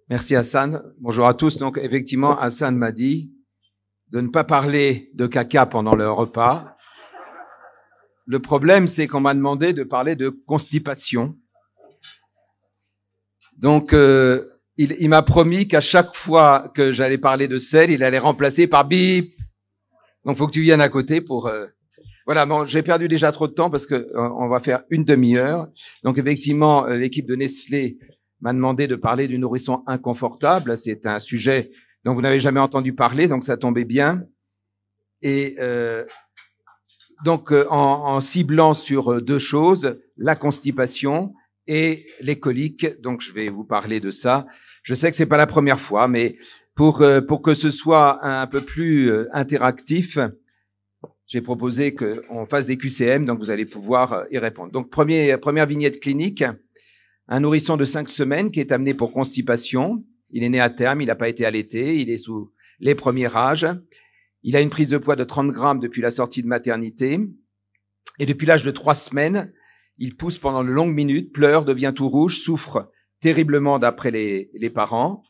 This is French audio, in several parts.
Merci Hassan. Bonjour à tous. Donc effectivement, Hassan m'a dit de ne pas parler de caca pendant le repas. Le problème, c'est qu'on m'a demandé de parler de constipation. Donc il m'a promis qu'à chaque fois que j'allais parler de sel, il allait remplacer par bip. Donc faut que tu viennes à côté pour voilà, bon, j'ai perdu déjà trop de temps parce que on va faire une demi-heure. Donc effectivement, l'équipe de Nestlé m'a demandé de parler du nourrisson inconfortable. C'est un sujet dont vous n'avez jamais entendu parler, donc ça tombait bien. Et donc en ciblant sur deux choses, la constipation et les coliques. Donc je vais vous parler de ça. Je sais que c'est pas la première fois, mais pour que ce soit un peu plus interactif, j'ai proposé qu'on fasse des QCM, donc vous allez pouvoir y répondre. Donc première vignette clinique. Un nourrisson de 5 semaines qui est amené pour constipation. Il est né à terme, il n'a pas été allaité, il est sous les premiers âges. Il a une prise de poids de 30 grammes depuis la sortie de maternité. Et depuis l'âge de 3 semaines, il pousse pendant de longues minutes, pleure, devient tout rouge, souffre terriblement d'après les parents.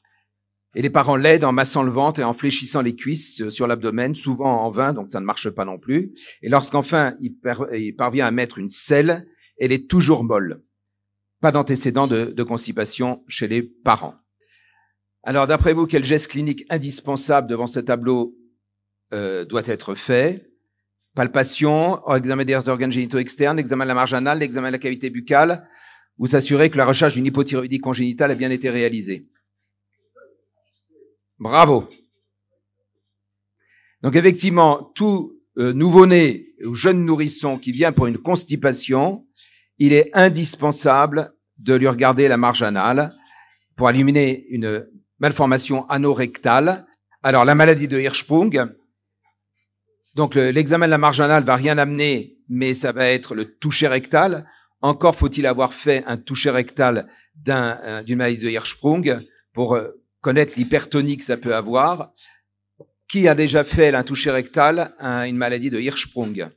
Et les parents l'aident en massant le ventre et en fléchissant les cuisses sur l'abdomen, souvent en vain, donc ça ne marche pas non plus. Et lorsqu'enfin il parvient à mettre une selle, elle est toujours molle. Pas d'antécédent de constipation chez les parents. Alors, d'après vous, quel geste clinique indispensable devant ce tableau doit être fait? Palpation, examen des organes génitaux externes, examen de la marge anale, examen de la cavité buccale, ou s'assurer que la recherche d'une hypothyroïdie congénitale a bien été réalisée. Bravo. Donc, effectivement, tout nouveau-né ou jeune nourrisson qui vient pour une constipation, il est indispensable de lui regarder la marge anale pour éliminer une malformation anorectale. Alors, la maladie de Hirschsprung, donc l'examen de la marge anale va rien amener, mais ça va être le toucher rectal. Encore faut-il avoir fait un toucher rectal d'une maladie de Hirschsprung pour connaître l'hypertonie que ça peut avoir. Qui a déjà fait un toucher rectal à une maladie de Hirschsprung?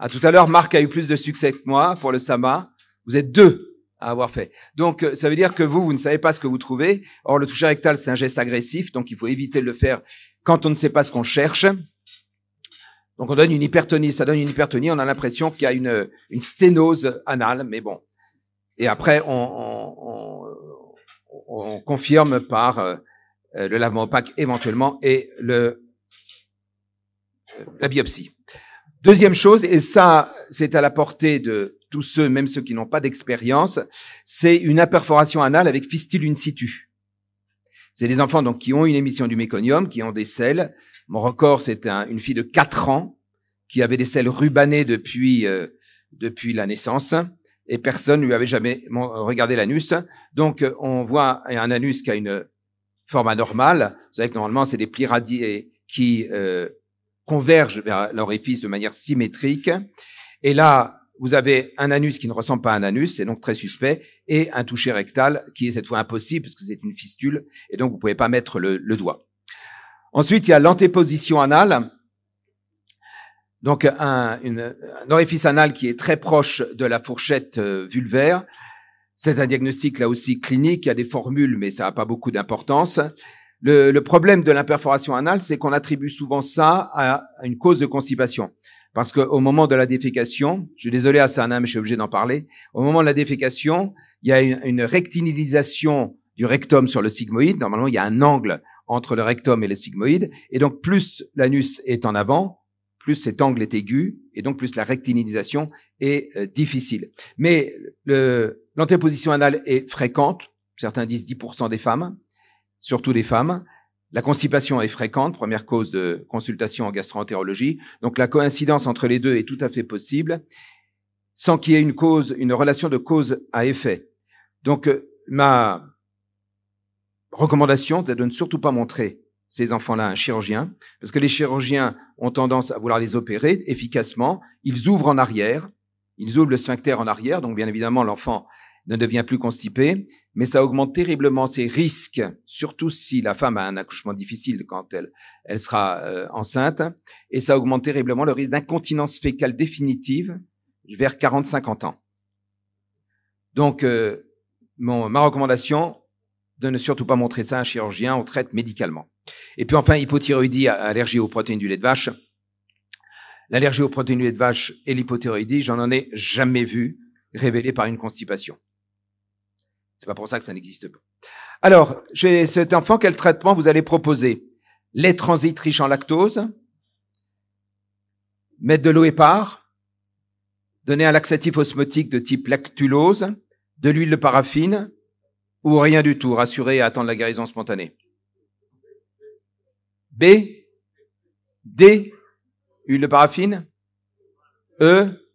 Tout à l'heure, Marc a eu plus de succès que moi pour le SAMA. Vous êtes 2 à avoir fait. Donc, ça veut dire que vous ne savez pas ce que vous trouvez. Or, le toucher rectal, c'est un geste agressif, donc il faut éviter de le faire quand on ne sait pas ce qu'on cherche. Donc, on donne une hypertonie. Ça donne une hypertonie. On a l'impression qu'il y a une sténose anale, mais bon. Et après, on confirme par le lavement opaque éventuellement et la biopsie. Deuxième chose, et ça, c'est à la portée de tous ceux, même ceux qui n'ont pas d'expérience, c'est une imperforation anale avec fistule in situ. C'est des enfants donc qui ont une émission du méconium, qui ont des selles. Mon record, c'est une fille de 4 ans qui avait des selles rubanées depuis la naissance, et personne ne lui avait jamais regardé l'anus. Donc, on voit un anus qui a une forme anormale. Vous savez que normalement, c'est des plis radiés qui convergent vers l'orifice de manière symétrique. Et là, vous avez un anus qui ne ressemble pas à un anus, c'est donc très suspect, et un toucher rectal qui est cette fois impossible parce que c'est une fistule, et donc vous pouvez pas mettre le doigt. Ensuite, il y a l'antéposition anale. Donc, un orifice anal qui est très proche de la fourchette vulvaire. C'est un diagnostic là aussi clinique, il y a des formules, mais ça n'a pas beaucoup d'importance. Le problème de l'imperforation anale, c'est qu'on attribue souvent ça à une cause de constipation. Parce qu'au moment de la défécation, je suis désolé Hassan, mais je suis obligé d'en parler, au moment de la défécation, il y a une rectinilisation du rectum sur le sigmoïde. Normalement, il y a un angle entre le rectum et le sigmoïde. Et donc, plus l'anus est en avant, plus cet angle est aigu, et donc plus la rectinilisation est difficile. Mais l'antéposition anale est fréquente, certains disent 10% des femmes, surtout les femmes. La constipation est fréquente, première cause de consultation en gastro-entérologie. Donc la coïncidence entre les deux est tout à fait possible, sans qu'il y ait une relation de cause à effet. Donc ma recommandation, c'est de ne surtout pas montrer ces enfants-là à un chirurgien, parce que les chirurgiens ont tendance à vouloir les opérer efficacement. Ils ouvrent en arrière, ils ouvrent le sphincter en arrière, donc bien évidemment l'enfant ne devient plus constipé, mais ça augmente terriblement ses risques, surtout si la femme a un accouchement difficile quand elle sera enceinte, et ça augmente terriblement le risque d'incontinence fécale définitive vers 40-50 ans. Donc, ma recommandation de ne surtout pas montrer ça à un chirurgien, on traite médicalement. Et puis enfin, hypothyroïdie, allergie aux protéines du lait de vache. L'allergie aux protéines du lait de vache et l'hypothyroïdie, j'en ai jamais vu révélée par une constipation. C'est pas pour ça que ça n'existe pas. Alors, chez cet enfant, quel traitement vous allez proposer? Lait transit riche en lactose, mettre de l'eau épars, donner un laxatif osmotique de type lactulose, de l'huile de paraffine, ou rien du tout, rassurer et attendre la guérison spontanée. B, D, huile de paraffine, E.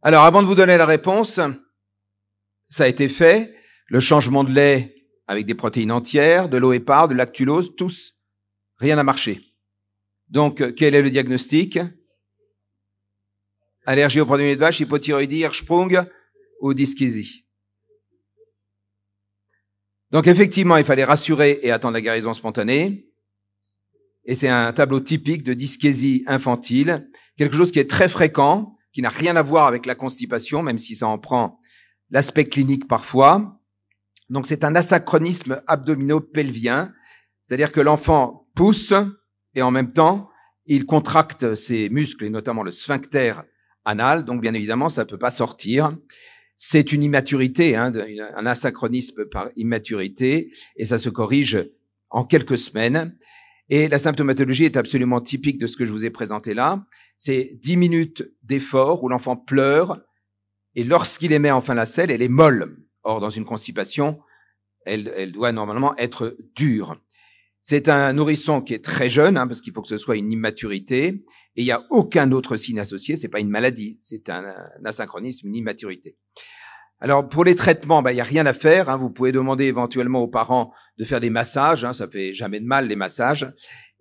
Alors, avant de vous donner la réponse, ça a été fait, le changement de lait avec des protéines entières, de l'eau épars, de lactulose, tous, rien n'a marché. Donc, quel est le diagnostic? Allergie aux protéines du lait de vache, hypothyroïdie, Hirschsprung ou dyschésie. Donc, effectivement, il fallait rassurer et attendre la guérison spontanée. Et c'est un tableau typique de dyschésie infantile, quelque chose qui est très fréquent, qui n'a rien à voir avec la constipation, même si ça en prend l'aspect clinique parfois. Donc, c'est un asynchronisme abdominopelvien, c'est-à-dire que l'enfant pousse et en même temps, il contracte ses muscles, et notamment le sphincter anal. Donc, bien évidemment, ça ne peut pas sortir. C'est une immaturité, un asynchronisme par immaturité, et ça se corrige en quelques semaines. Et la symptomatologie est absolument typique de ce que je vous ai présenté là. C'est 10 minutes d'effort où l'enfant pleure, et lorsqu'il émet enfin la selle, elle est molle. Or, dans une constipation, elle doit normalement être dure. C'est un nourrisson qui est très jeune, parce qu'il faut que ce soit une immaturité, et il n'y a aucun autre signe associé, c'est pas une maladie, c'est un asynchronisme, une immaturité. Alors, pour les traitements, il n'y a rien à faire, vous pouvez demander éventuellement aux parents de faire des massages, ça fait jamais de mal, les massages,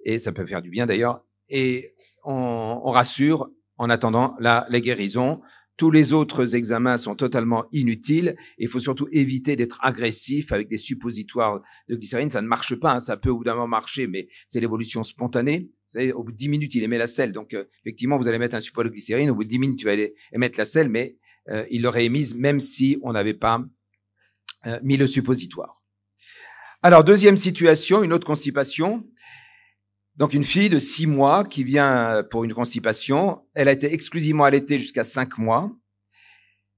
et ça peut faire du bien d'ailleurs, et on rassure en attendant la guérison. Tous les autres examens sont totalement inutiles. Il faut surtout éviter d'être agressif avec des suppositoires de glycérine. Ça ne marche pas. Ça peut au bout d'un moment marcher, mais c'est l'évolution spontanée. Vous savez, au bout de 10 minutes, il émet la selle. Donc, effectivement, vous allez mettre un suppositoire de glycérine. Au bout de 10 minutes, tu vas aller émettre la selle, mais il l'aurait émise même si on n'avait pas mis le suppositoire. Alors, deuxième situation, une autre constipation. Donc, une fille de 6 mois qui vient pour une constipation. Elle a été exclusivement allaitée jusqu'à 5 mois.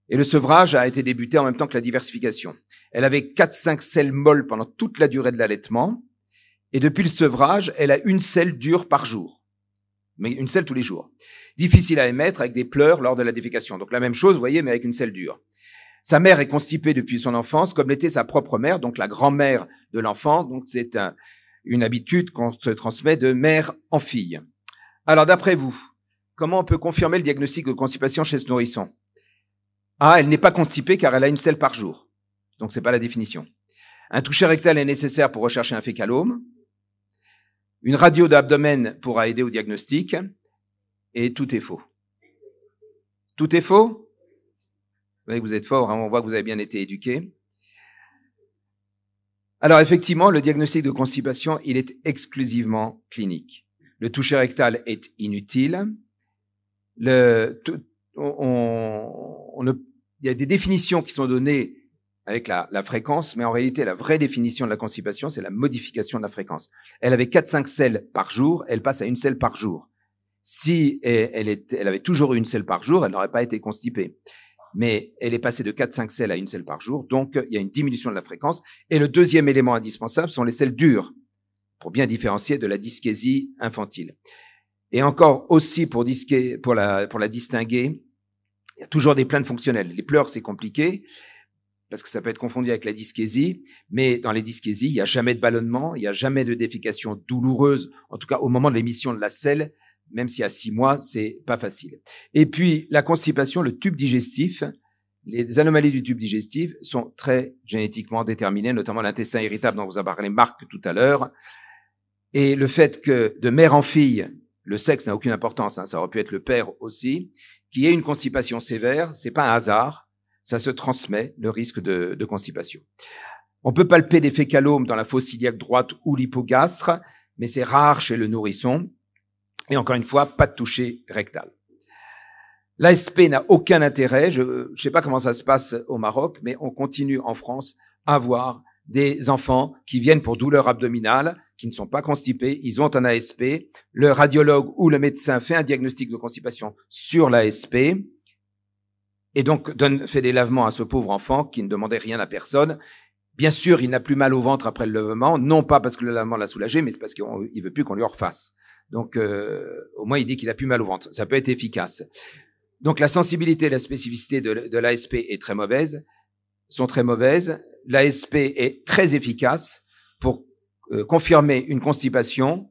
Et le sevrage a été débuté en même temps que la diversification. Elle avait 4-5 selles molles pendant toute la durée de l'allaitement. Et depuis le sevrage, elle a une selle dure par jour. Mais une selle tous les jours. Difficile à émettre avec des pleurs lors de la défécation. Donc, la même chose, vous voyez, mais avec une selle dure. Sa mère est constipée depuis son enfance, comme l'était sa propre mère, donc la grand-mère de l'enfant. Donc, c'est une habitude qu'on se transmet de mère en fille. Alors, d'après vous, comment on peut confirmer le diagnostic de constipation chez ce nourrisson? Ah, elle n'est pas constipée car elle a une selle par jour. Donc, c'est pas la définition. Un toucher rectal est nécessaire pour rechercher un fécalome. Une radio d'abdomen pourra aider au diagnostic. Et tout est faux. Tout est faux? Vous voyez que vous êtes fort, on voit que vous avez bien été éduqué. Alors, effectivement, le diagnostic de constipation, il est exclusivement clinique. Le toucher rectal est inutile. Il y a des définitions qui sont données avec la fréquence, mais en réalité, la vraie définition de la constipation, c'est la modification de la fréquence. Elle avait 4-5 selles par jour, elle passe à une selle par jour. Si elle avait toujours eu une selle par jour, elle n'aurait pas été constipée. Mais elle est passée de 4-5 selles à une selle par jour, donc il y a une diminution de la fréquence. Et le deuxième élément indispensable sont les selles dures, pour bien différencier de la dyschésie infantile. Et encore aussi pour la distinguer, il y a toujours des plaintes fonctionnelles. Les pleurs, c'est compliqué, parce que ça peut être confondu avec la dyschésie, mais dans les dyschésies, il n'y a jamais de ballonnement, il n'y a jamais de défécation douloureuse, en tout cas au moment de l'émission de la selle, même si à 6 mois, c'est pas facile. Et puis, la constipation, le tube digestif, les anomalies du tube digestif sont très génétiquement déterminées, notamment l'intestin irritable dont vous a parlé Marc tout à l'heure. Et le fait que de mère en fille, le sexe n'a aucune importance, ça aurait pu être le père aussi, qu'il y ait une constipation sévère, c'est pas un hasard, ça se transmet, le risque de constipation. On peut palper des fécalomes dans la fosse iliaque droite ou l'hypogastre, mais c'est rare chez le nourrisson. Et encore une fois, pas de toucher rectal. L'ASP n'a aucun intérêt. Je ne sais pas comment ça se passe au Maroc, mais on continue en France à avoir des enfants qui viennent pour douleur abdominale, qui ne sont pas constipés, ils ont un ASP. Le radiologue ou le médecin fait un diagnostic de constipation sur l'ASP et donc fait des lavements à ce pauvre enfant qui ne demandait rien à personne. Bien sûr, il n'a plus mal au ventre après le lavement, non pas parce que le lavement l'a soulagé, mais c'est parce qu'il veut plus qu'on lui en refasse. Donc, au moins, il dit qu'il a plus mal au ventre. Ça peut être efficace. Donc, la sensibilité et la spécificité de l'ASP sont très mauvaises. L'ASP est très efficace pour confirmer une constipation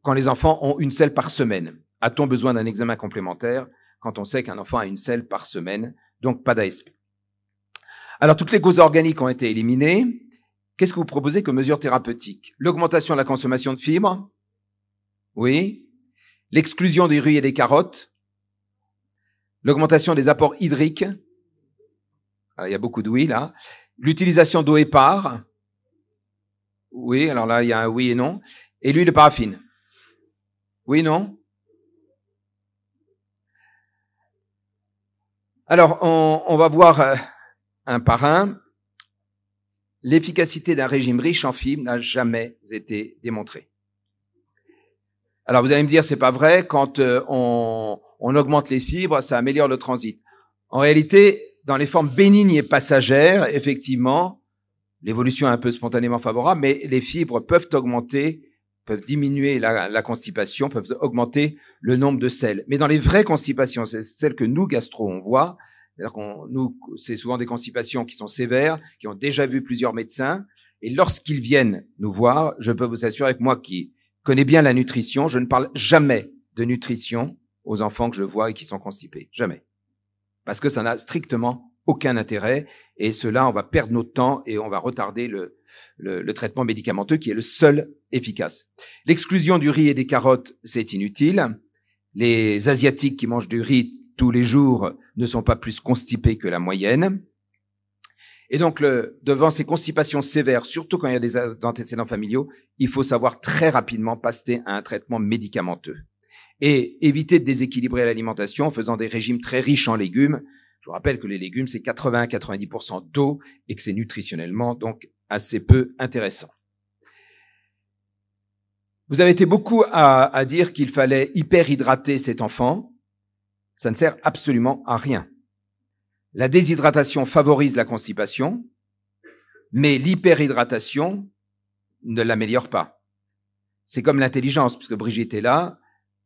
quand les enfants ont une selle par semaine. A-t-on besoin d'un examen complémentaire quand on sait qu'un enfant a une selle par semaine? Donc, pas d'ASP. Alors, toutes les causes organiques ont été éliminées. Qu'est-ce que vous proposez comme mesure thérapeutique? L'augmentation de la consommation de fibres? Oui. L'exclusion des riz et des carottes? L'augmentation des apports hydriques? Alors, il y a beaucoup de oui, là. L'utilisation d'eau épars? Oui, alors là, il y a un oui et non. Et l'huile de paraffine? Oui, non? Alors, on va voir un par un. L'efficacité d'un régime riche en fibres n'a jamais été démontrée. Alors, vous allez me dire, c'est pas vrai, quand on augmente les fibres, ça améliore le transit. En réalité, dans les formes bénignes et passagères, effectivement, l'évolution est un peu spontanément favorable, mais les fibres peuvent diminuer la constipation, peuvent augmenter le nombre de selles. Mais dans les vraies constipations, c'est celles que nous, gastro, on voit, c'est souvent des constipations qui sont sévères, qui ont déjà vu plusieurs médecins, et lorsqu'ils viennent nous voir, je peux vous assurer que moi qui connais bien la nutrition, je ne parle jamais de nutrition aux enfants que je vois et qui sont constipés. Jamais. Parce que ça n'a strictement aucun intérêt, et cela, on va perdre notre temps et on va retarder le traitement médicamenteux qui est le seul efficace. L'exclusion du riz et des carottes, c'est inutile. Les Asiatiques qui mangent du riz tous les jours ne sont pas plus constipés que la moyenne. Et donc, devant ces constipations sévères, surtout quand il y a des antécédents familiaux, il faut savoir très rapidement passer à un traitement médicamenteux. Et éviter de déséquilibrer l'alimentation en faisant des régimes très riches en légumes. Je vous rappelle que les légumes, c'est 80-90% d'eau et que c'est nutritionnellement donc assez peu intéressant. Vous avez été beaucoup à dire qu'il fallait hyperhydrater cet enfant. Ça ne sert absolument à rien. La déshydratation favorise la constipation, mais l'hyperhydratation ne l'améliore pas. C'est comme l'intelligence, puisque Brigitte est là.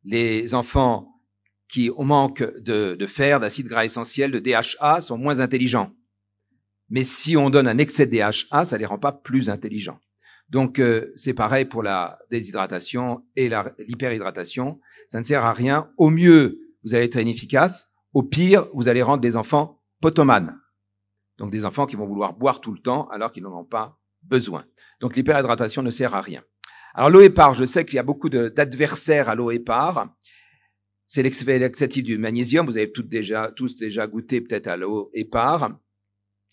Les enfants qui manquent de fer, d'acide gras essentiel, de DHA, sont moins intelligents. Mais si on donne un excès de DHA, ça les rend pas plus intelligents. Donc, c'est pareil pour la déshydratation et l'hyperhydratation. Ça ne sert à rien. Au mieux, vous allez être inefficace. Au pire, vous allez rendre des enfants potomanes. Donc, des enfants qui vont vouloir boire tout le temps alors qu'ils n'en ont pas besoin. Donc, l'hyperhydratation ne sert à rien. Alors, l'eau épars, je sais qu'il y a beaucoup d'adversaires à l'eau épars. C'est l'excès laxatif du magnésium. Vous avez tous déjà goûté peut-être à l'eau épars.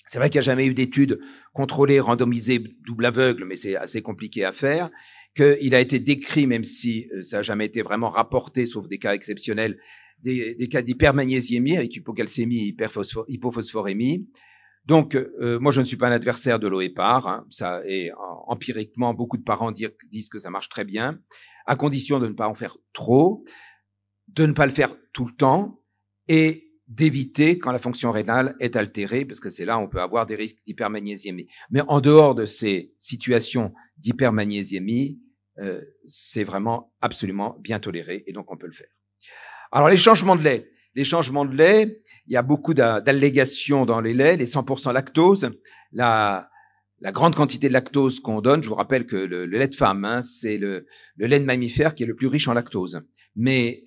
C'est vrai qu'il n'y a jamais eu d'études contrôlées, randomisées, double aveugle, mais c'est assez compliqué à faire. Qu'il a été décrit, même si ça n'a jamais été vraiment rapporté, sauf des cas exceptionnels, des cas d'hypermagnésiémie avec hypocalcémie et hypophosphorémie. Donc, moi, je ne suis pas un adversaire de l'eau épars. Hein. Ça, et empiriquement, beaucoup de parents disent que ça marche très bien, à condition de ne pas en faire trop, de ne pas le faire tout le temps et d'éviter quand la fonction rénale est altérée, parce que c'est là où on peut avoir des risques d'hypermagnésiémie. Mais en dehors de ces situations d'hypermagnésiémie, c'est vraiment absolument bien toléré et donc on peut le faire. Alors, les changements de lait. Les changements de lait, il y a beaucoup d'allégations dans les laits, les 100% lactose, la grande quantité de lactose qu'on donne. Je vous rappelle que le lait de femme, hein, c'est le lait de mammifère qui est le plus riche en lactose. Mais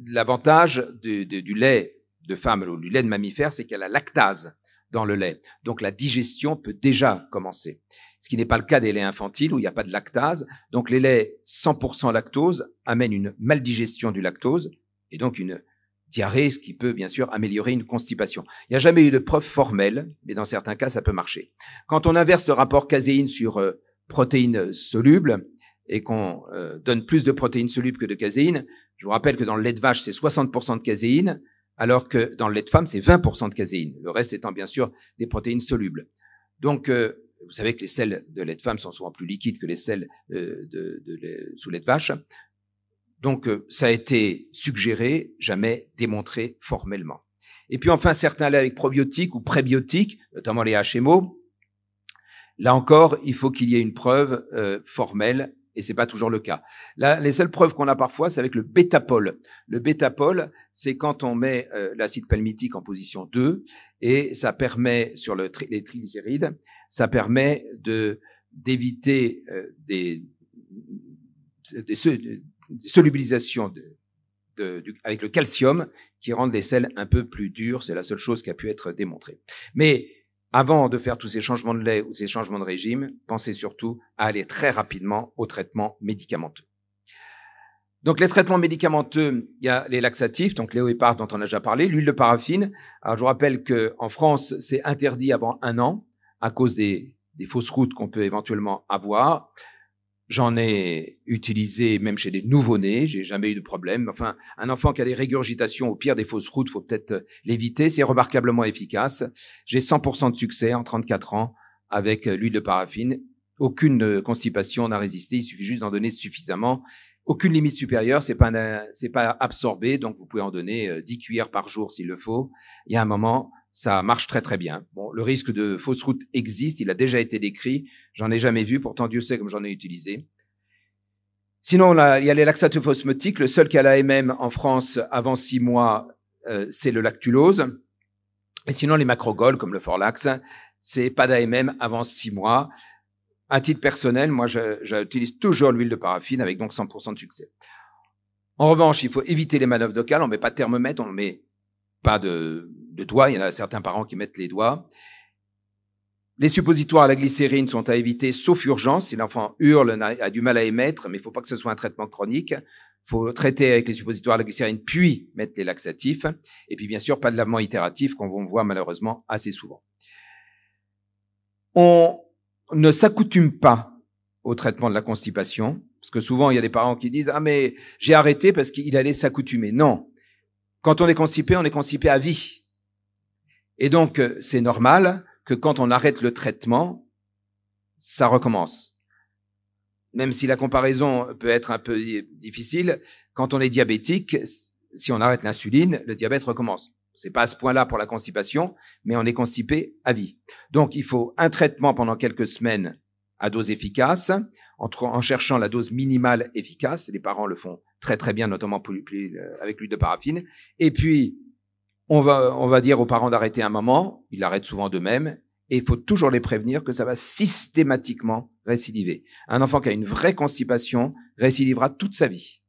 l'avantage du lait de femme ou du lait de mammifère, c'est qu'il y a la lactase dans le lait. Donc, la digestion peut déjà commencer. Ce qui n'est pas le cas des laits infantiles où il n'y a pas de lactase. Donc, les laits 100% lactose amènent une maldigestion du lactose et donc une diarrhée, ce qui peut bien sûr améliorer une constipation. Il n'y a jamais eu de preuve formelle, mais dans certains cas, ça peut marcher. Quand on inverse le rapport caséine sur protéines solubles, et qu'on donne plus de protéines solubles que de caséine. Je vous rappelle que dans le lait de vache, c'est 60% de caséine, alors que dans le lait de femme, c'est 20% de caséine. Le reste étant bien sûr des protéines solubles. Donc, vous savez que les sels de lait de femme sont souvent plus liquides que les sels sous lait de vache. Donc, ça a été suggéré, jamais démontré formellement. Et puis enfin, certains laits avec probiotiques ou prébiotiques, notamment les HMO. Là encore, il faut qu'il y ait une preuve formelle, et c'est pas toujours le cas. Là, les seules preuves qu'on a parfois, c'est avec le bêta-pol. Le bêta-pol, c'est quand on met l'acide palmitique en position 2, et ça permet, sur les triglycérides, ça permet d'éviter des solubilisations avec le calcium qui rendent les sels un peu plus durs. C'est la seule chose qui a pu être démontrée. Mais avant de faire tous ces changements de lait ou ces changements de régime, pensez surtout à aller très rapidement au traitement médicamenteux. Donc, les traitements médicamenteux, il y a les laxatifs, donc Léoépar dont on a déjà parlé, l'huile de paraffine. Alors, je vous rappelle qu'en France, c'est interdit avant 1 an à cause des fausses routes qu'on peut éventuellement avoir. J'en ai utilisé même chez des nouveau-nés, j'ai jamais eu de problème. Enfin, un enfant qui a des régurgitations, au pire des fausses routes, faut peut-être l'éviter. C'est remarquablement efficace. J'ai 100% de succès en 34 ans avec l'huile de paraffine. Aucune constipation n'a résisté, il suffit juste d'en donner suffisamment. Aucune limite supérieure, c'est pas absorbé, donc vous pouvez en donner 10 cuillères par jour s'il le faut. Il y a un moment, ça marche très très bien. Bon, le risque de fausse route existe, il a déjà été décrit, j'en ai jamais vu, pourtant Dieu sait comme j'en ai utilisé. Sinon, il y a les laxatifs osmotiques, le seul qui a l'AMM en France avant 6 mois, c'est le lactulose. Et sinon, les macrogols, comme le Forlax, c'est pas d'AMM avant 6 mois. À titre personnel, moi, j'utilise toujours l'huile de paraffine avec donc 100% de succès. En revanche, il faut éviter les manœuvres locales, on met pas de thermomètre, on met pas de doigts, il y en a certains parents qui mettent les doigts. Les suppositoires à la glycérine sont à éviter, sauf urgence. Si l'enfant hurle, a du mal à émettre, mais il ne faut pas que ce soit un traitement chronique. Il faut traiter avec les suppositoires à la glycérine, puis mettre les laxatifs. Et puis, bien sûr, pas de lavement itératif, qu'on voit malheureusement assez souvent. On ne s'accoutume pas au traitement de la constipation, parce que souvent, il y a des parents qui disent « Ah, mais j'ai arrêté parce qu'il allait s'accoutumer ». Non. Quand on est constipé à vie. Et donc, c'est normal que quand on arrête le traitement, ça recommence. Même si la comparaison peut être un peu difficile, quand on est diabétique, si on arrête l'insuline, le diabète recommence. C'est pas à ce point-là pour la constipation, mais on est constipé à vie. Donc, il faut un traitement pendant quelques semaines à dose efficace, en cherchant la dose minimale efficace. Les parents le font très très bien, notamment avec l'huile de paraffine. Et puis, on va dire aux parents d'arrêter un moment, ils l'arrêtent souvent d'eux-mêmes, et il faut toujours les prévenir que ça va systématiquement récidiver. Un enfant qui a une vraie constipation récidivera toute sa vie.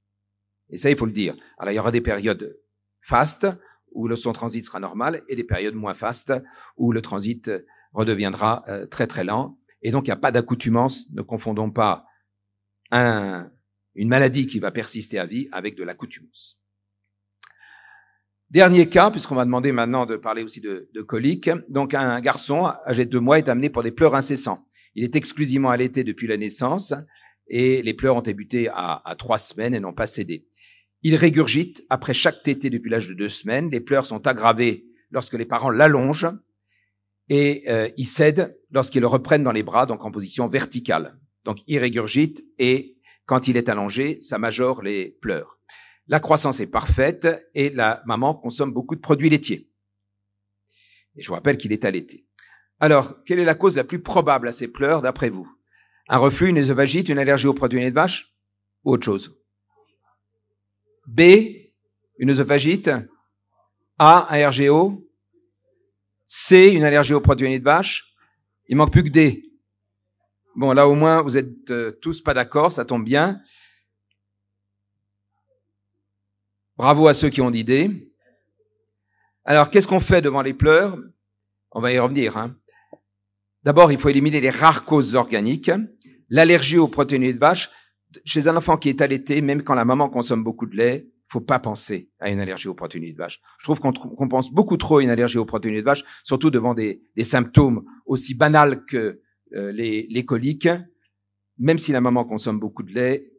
Et ça, il faut le dire. Alors, il y aura des périodes fastes, où son transit sera normal, et des périodes moins fastes, où le transit redeviendra très très lent. Et donc, il n'y a pas d'accoutumance. Ne confondons pas une maladie qui va persister à vie avec de l'accoutumance. Dernier cas, puisqu'on m'a demandé maintenant de parler aussi de coliques. Donc, un garçon âgé de 2 mois est amené pour des pleurs incessants. Il est exclusivement allaité depuis la naissance et les pleurs ont débuté à 3 semaines et n'ont pas cédé. Il régurgite après chaque tétée depuis l'âge de 2 semaines. Les pleurs sont aggravées lorsque les parents l'allongent et il cède lorsqu'ils le reprennent dans les bras, donc en position verticale. Donc, il régurgite et quand il est allongé, ça majore les pleurs. La croissance est parfaite et la maman consomme beaucoup de produits laitiers. Et je vous rappelle qu'il est allaité. Alors, quelle est la cause la plus probable à ces pleurs d'après vous? Un reflux, une œsophagite, une allergie aux produits laitiers de vache ou autre chose? B, une œsophagite. A, un RGO. C, une allergie aux produits laitiers de vache. Il manque plus que D. Bon, là au moins, vous êtes tous pas d'accord, ça tombe bien. Bravo à ceux qui ont dit D. Alors, qu'est-ce qu'on fait devant les pleurs? On va y revenir. D'abord, il faut éliminer les rares causes organiques. L'allergie aux protéines de vache. Chez un enfant qui est allaité, même quand la maman consomme beaucoup de lait, faut pas penser à une allergie aux protéines de vache. Je trouve qu'on pense beaucoup trop à une allergie aux protéines de vache, surtout devant des symptômes aussi banals que les coliques. même si la maman consomme beaucoup de lait,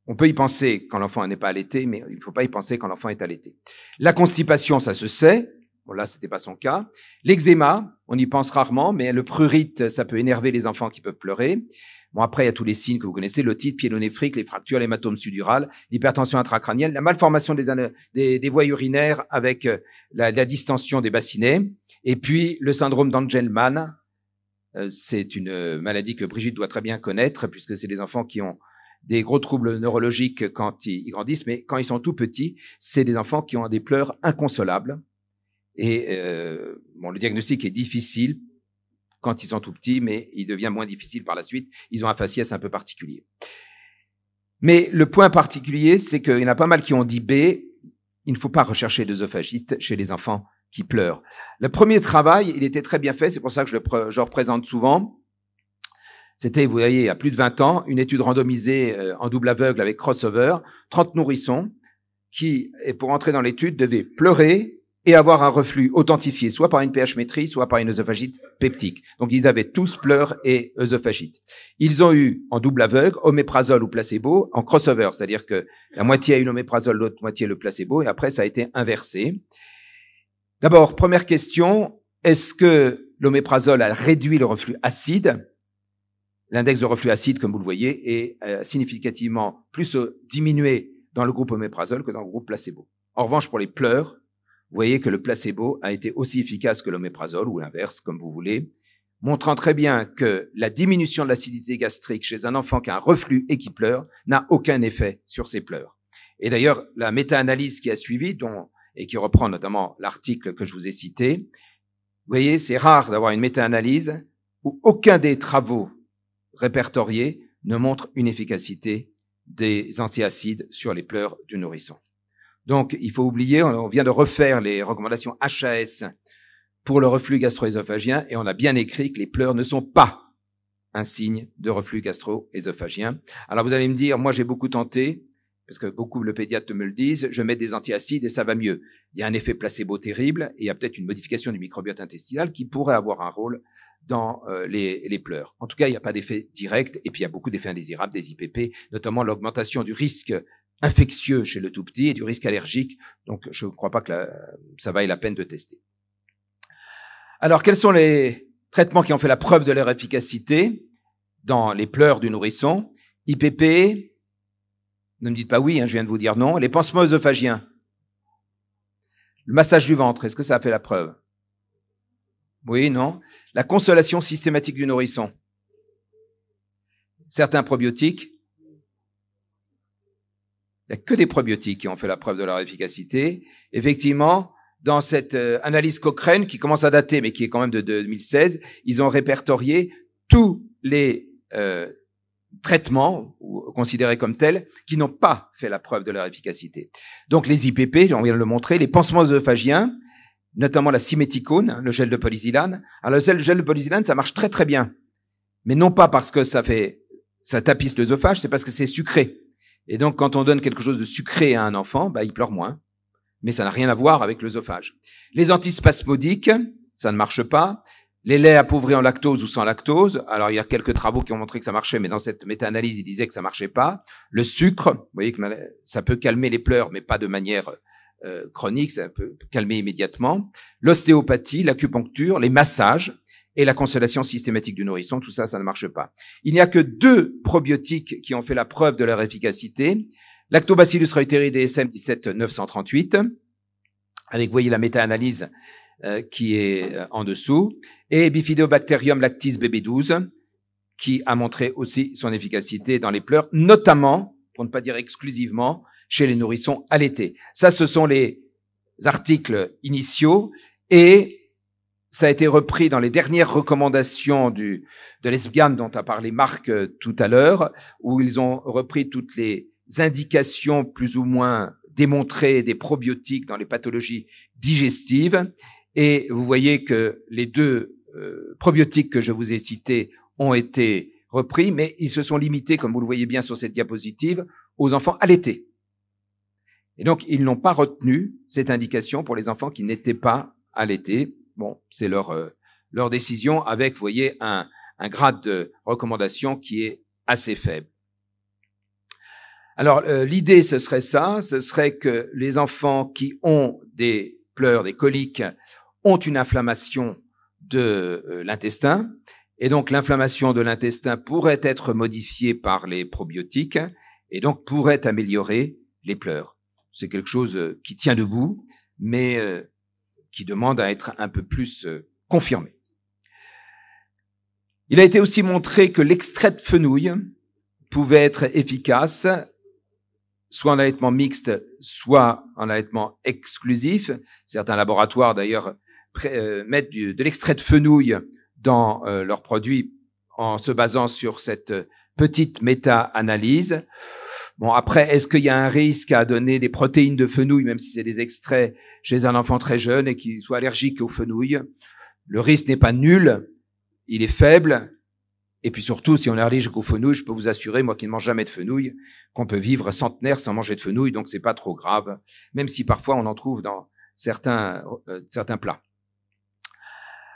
on peut y penser quand l'enfant n'est pas allaité, mais il ne faut pas y penser quand l'enfant est allaité. La constipation, ça se sait. Bon, là, c'était pas son cas. L'eczéma, on y pense rarement, mais le prurite, ça peut énerver les enfants qui peuvent pleurer. Bon, après, il y a tous les signes que vous connaissez, l'otite pyélonéphrite, les fractures, l'hématome suddural, l'hypertension intracrânienne, la malformation des voies urinaires avec la distension des bassinets, et puis le syndrome d'Angelman. C'est une maladie que Brigitte doit très bien connaître, puisque c'est des enfants qui ont des gros troubles neurologiques quand ils grandissent, mais quand ils sont tout petits, c'est des enfants qui ont des pleurs inconsolables. Et bon, le diagnostic est difficile quand ils sont tout petits, mais il devient moins difficile par la suite. Ils ont un faciès un peu particulier. Mais le point particulier, c'est qu'il y en a pas mal qui ont dit B, il ne faut pas rechercher d'œsophagite chez les enfants qui pleurent. Le premier travail, il était très bien fait, c'est pour ça que je représente souvent. C'était, vous voyez, il y a plus de 20 ans, une étude randomisée en double aveugle avec crossover, 30 nourrissons qui, pour entrer dans l'étude, devaient pleurer et avoir un reflux authentifié, soit par une pH-métrie, soit par une œsophagite peptique. Donc, ils avaient tous pleurs et œsophagite. Ils ont eu, en double aveugle, oméprazole ou placebo, en crossover, c'est-à-dire que la moitié a eu l'oméprazole, l'autre moitié le placebo, et après, ça a été inversé. D'abord, première question, est-ce que l'oméprazole a réduit le reflux acide? L'index de reflux acide, comme vous le voyez, est significativement plus diminué dans le groupe oméprazole que dans le groupe placebo. En revanche, pour les pleurs, vous voyez que le placebo a été aussi efficace que l'oméprazole, ou l'inverse, comme vous voulez, montrant très bien que la diminution de l'acidité gastrique chez un enfant qui a un reflux et qui pleure n'a aucun effet sur ses pleurs. Et d'ailleurs, la méta-analyse qui a suivi, et qui reprend notamment l'article que je vous ai cité, vous voyez, c'est rare d'avoir une méta-analyse où aucun des travaux répertoriés ne montre une efficacité des antiacides sur les pleurs du nourrisson. Donc, il faut oublier, on vient de refaire les recommandations HAS pour le reflux gastro-œsophagien et on a bien écrit que les pleurs ne sont pas un signe de reflux gastro-œsophagien. Alors, vous allez me dire, moi, j'ai beaucoup tenté, parce que beaucoup le pédiatre me le disent, je mets des antiacides et ça va mieux. Il y a un effet placebo terrible et il y a peut-être une modification du microbiote intestinal qui pourrait avoir un rôle dans les pleurs. En tout cas, il n'y a pas d'effet direct et puis il y a beaucoup d'effets indésirables des IPP, notamment l'augmentation du risque infectieux chez le tout petit et du risque allergique. Donc, je ne crois pas que ça vaille la peine de tester. Alors, quels sont les traitements qui ont fait la preuve de leur efficacité dans les pleurs du nourrisson? IPP, ne me dites pas oui, je viens de vous dire non. Les pansements œsophagiens. Le massage du ventre, est-ce que ça a fait la preuve? Oui, non. La consolation systématique du nourrisson. Certains probiotiques. Il n'y a que des probiotiques qui ont fait la preuve de leur efficacité. Effectivement, dans cette analyse Cochrane, qui commence à dater, mais qui est quand même de 2016, ils ont répertorié tous les traitements, considérés comme tels, qui n'ont pas fait la preuve de leur efficacité. Donc les IPP, on vient de le montrer, les pansements œsophagiens, notamment la siméticone, le gel de polysilane. Alors le gel de polysilane, ça marche très très bien, mais non pas parce que ça tapisse l'œsophage, c'est parce que c'est sucré. Et donc quand on donne quelque chose de sucré à un enfant, il pleure moins, mais ça n'a rien à voir avec l'œsophage. Les antispasmodiques, ça ne marche pas. Les laits appauvris en lactose ou sans lactose, alors il y a quelques travaux qui ont montré que ça marchait, mais dans cette méta-analyse, ils disaient que ça marchait pas. Le sucre, vous voyez que ça peut calmer les pleurs, mais pas de manière chronique, ça peut calmer immédiatement. L'ostéopathie, l'acupuncture, les massages et la consolation systématique du nourrisson, tout ça, ça ne marche pas. Il n'y a que 2 probiotiques qui ont fait la preuve de leur efficacité. Lactobacillus reuteri DSM 17938, avec, vous voyez, la méta-analyse qui est en dessous, et Bifidobacterium lactis BB12, qui a montré aussi son efficacité dans les pleurs, notamment, pour ne pas dire exclusivement, chez les nourrissons allaités. Ça, ce sont les articles initiaux, et ça a été repris dans les dernières recommandations de l'ESBIAN dont a parlé Marc tout à l'heure, où ils ont repris toutes les indications plus ou moins démontrées des probiotiques dans les pathologies digestives. Et vous voyez que les 2 probiotiques que je vous ai cités ont été repris, mais ils se sont limités, comme vous le voyez bien sur cette diapositive, aux enfants allaités. Et donc, ils n'ont pas retenu cette indication pour les enfants qui n'étaient pas allaités. Bon, c'est leur décision avec, vous voyez, un grade de recommandation qui est assez faible. Alors, l'idée, ce serait que les enfants qui ont des pleurs, des coliques, ont une inflammation de l'intestin, et donc l'inflammation de l'intestin pourrait être modifiée par les probiotiques, et donc pourrait améliorer les pleurs. C'est quelque chose qui tient debout, mais qui demande à être un peu plus confirmé. Il a été aussi montré que l'extrait de fenouil pouvait être efficace, soit en allaitement mixte, soit en allaitement exclusif. Certains laboratoires, d'ailleurs, mettent de l'extrait de fenouil dans leurs produits en se basant sur cette petite méta-analyse. Bon, après, est-ce qu'il y a un risque à donner des protéines de fenouil, même si c'est des extraits chez un enfant très jeune et qu'il soit allergique au fenouil? Le risque n'est pas nul, il est faible. Et puis surtout, si on est allergique au fenouil, je peux vous assurer, moi qui ne mange jamais de fenouil, qu'on peut vivre centenaire sans manger de fenouil, donc c'est pas trop grave, même si parfois on en trouve dans certains plats.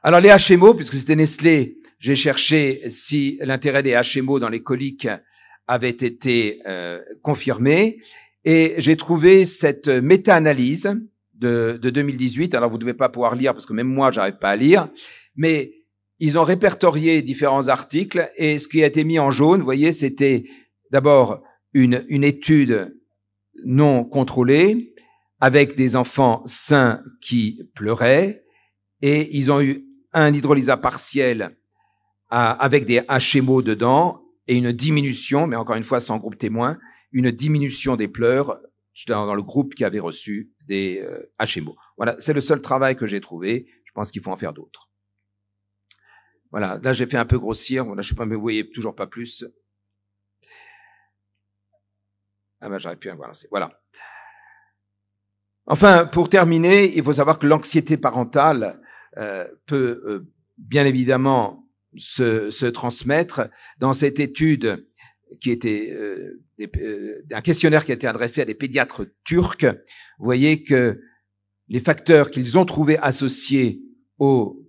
Alors les HMO, puisque c'était Nestlé, j'ai cherché si l'intérêt des HMO dans les coliques avait été confirmé, et j'ai trouvé cette méta-analyse de 2018. Alors vous ne devez pas pouvoir lire, parce que même moi, j'arrive pas à lire, mais ils ont répertorié différents articles, et ce qui a été mis en jaune, vous voyez, c'était d'abord une étude non contrôlée avec des enfants sains qui pleuraient, et ils ont eu un hydrolysa partiel avec des HMO dedans et une diminution, mais encore une fois sans groupe témoin, une diminution des pleurs dans le groupe qui avait reçu des HMO. Voilà, c'est le seul travail que j'ai trouvé. Je pense qu'il faut en faire d'autres. Voilà, là j'ai fait un peu grossir. Voilà, je sais pas, mais vous voyez toujours pas plus. Ah ben j'aurais pu avoir. Voilà. Enfin, pour terminer, il faut savoir que l'anxiété parentale peut bien évidemment se transmettre. Dans cette étude qui était un questionnaire qui a été adressé à des pédiatres turcs, vous voyez que les facteurs qu'ils ont trouvés associés aux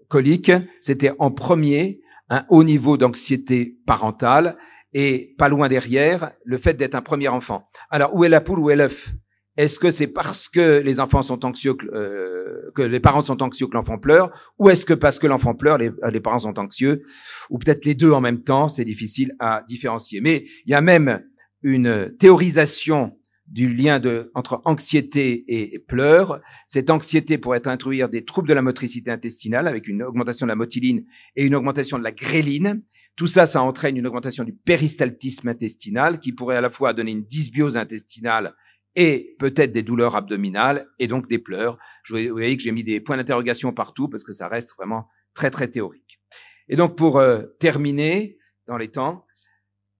coliques, c'était en premier un haut niveau d'anxiété parentale et pas loin derrière le fait d'être un premier enfant. Alors où est la poule, où est l'œuf? Est-ce que c'est parce que les enfants sont anxieux que les parents sont anxieux que l'enfant pleure, ou est-ce que parce que l'enfant pleure, les parents sont anxieux, ou peut-être les deux en même temps? C'est difficile à différencier. Mais il y a même une théorisation du lien entre anxiété et pleurs. Cette anxiété pourrait introduire des troubles de la motricité intestinale avec une augmentation de la motiline et une augmentation de la gréline. Tout ça, ça entraîne une augmentation du péristaltisme intestinal qui pourrait à la fois donner une dysbiose intestinale et peut-être des douleurs abdominales et donc des pleurs. Vous voyez que j'ai mis des points d'interrogation partout parce que ça reste vraiment très, très théorique. Et donc, pour terminer dans les temps,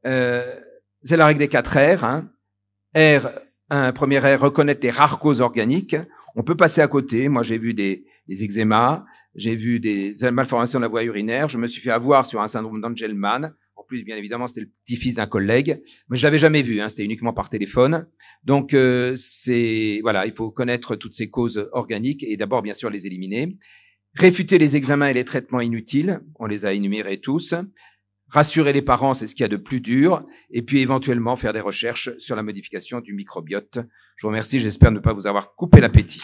c'est la règle des 4 R. Hein. Premier R, reconnaître les rares causes organiques. On peut passer à côté. Moi, j'ai vu des eczémas, j'ai vu des malformations de la voie urinaire. Je me suis fait avoir sur un syndrome d'Angelman. En plus, bien évidemment, c'était le petit-fils d'un collègue, mais je l'avais jamais vu. Hein, c'était uniquement par téléphone. Donc, voilà, il faut connaître toutes ces causes organiques et d'abord, bien sûr, les éliminer. Réfuter les examens et les traitements inutiles. On les a énumérés tous. Rassurer les parents, c'est ce qu'il y a de plus dur. Et puis, éventuellement, faire des recherches sur la modification du microbiote. Je vous remercie. J'espère ne pas vous avoir coupé l'appétit.